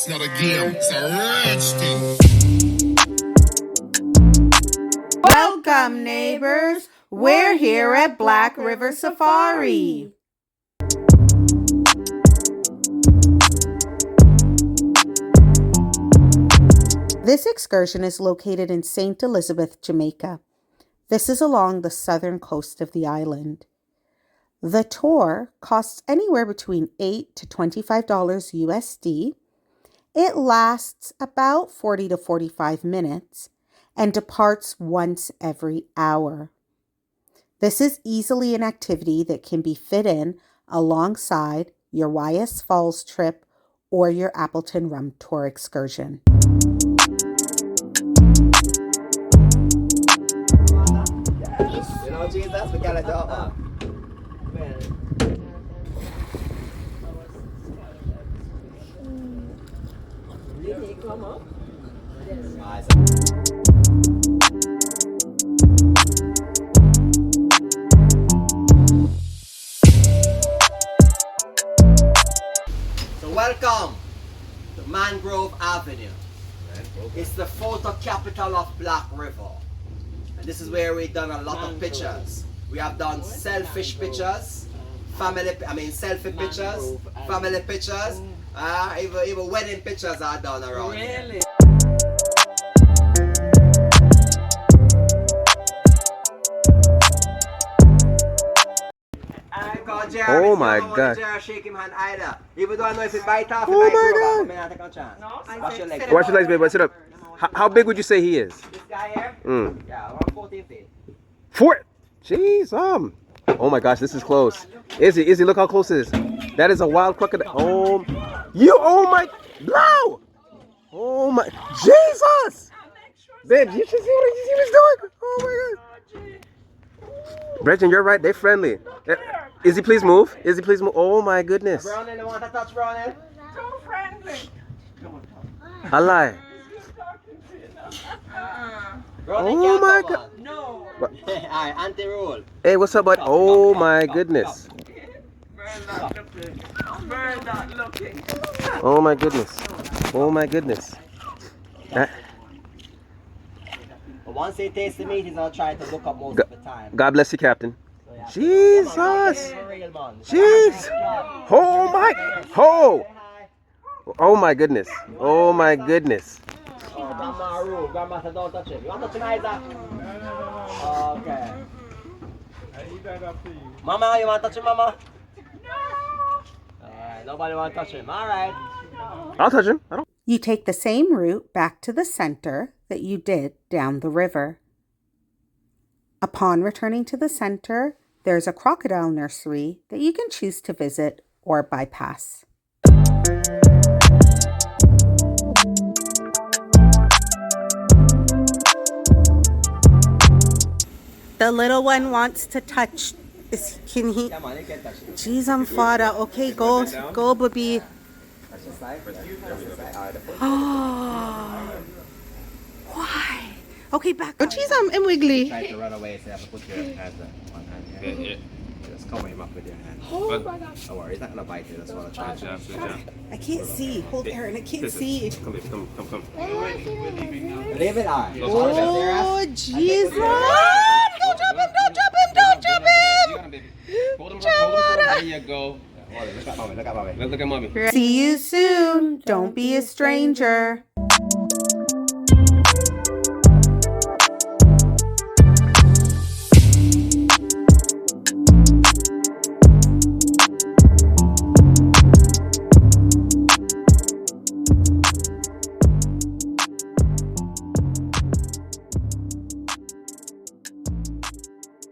It's not a game, it's a rich thing. Welcome, neighbors. We're here at Black River Safari. This excursion is located in St. Elizabeth, Jamaica. This is along the southern coast of the island. The tour costs anywhere between $8 to $25 USD. It lasts about 40 to 45 minutes and departs once every hour. This is easily an activity that can be fit in alongside your YS Falls trip or your Appleton Rum Tour excursion. Jesus, we gotta go. So welcome to Mangrove Avenue. It's the photo capital of Black River. And this is where we've done a lot of pictures. We have done selfish pictures, selfie pictures, family pictures, even wedding pictures are done around here. Really? Oh my God! Shake him hand either. Even though I know if it bite off, oh my God! Wash your legs. Wash your legs, baby. Sit up. How big would you say he is? This guy here? Yeah, around 14 feet. Jeez, oh my gosh, this is close. Izzy, look how close it is. That is a wild crocodile. Oh my, blow! Oh my, Jesus! Babe, you should see what he's doing. Oh my God. Brethren, you're right, they're friendly. Izzy, please move. Izzy, please move. Oh my goodness. Brownie, you want to touch Brownie? So friendly. I lie. Oh my God. No. Alright, anti-rule. Hey, what's up, bud? Oh my goodness. Bird not looking. Oh my goodness. Oh my goodness. But once he tastes the meat, he's not trying to look up most of the time. God bless you, Captain. So, Jesus. Jeez. Oh my. Oh my goodness. Oh my goodness. Grandma rule. Grandma said don't touch him. You want to touch him, Isaac? Okay. Mama, you want to touch him, Mama? No. Alright, nobody want to touch him. Alright. I'll touch him. You take the same route back to the center that you did down the river. Upon returning to the center, there's a crocodile nursery that you can choose to visit or bypass. The little one wants to touch. Can he? Come on, you can touch him. Jeez, I'm father. Okay, go, baby. Touch the side. Oh, why? Okay, back. Oh, jeez, I'm wiggly. Try to run away, so you have to put your hands on one hand here. Just cover him up with your hand. Oh my God. Don't worry, he's not gonna bite you. That's what I'm trying to. I can't see. Hold Aaron, I can't see. Come. Leave it on. Oh, Jesus. Don't jump him. Hold him. There you go. Look at mommy. Look at mommy. See you soon. Don't be a stranger.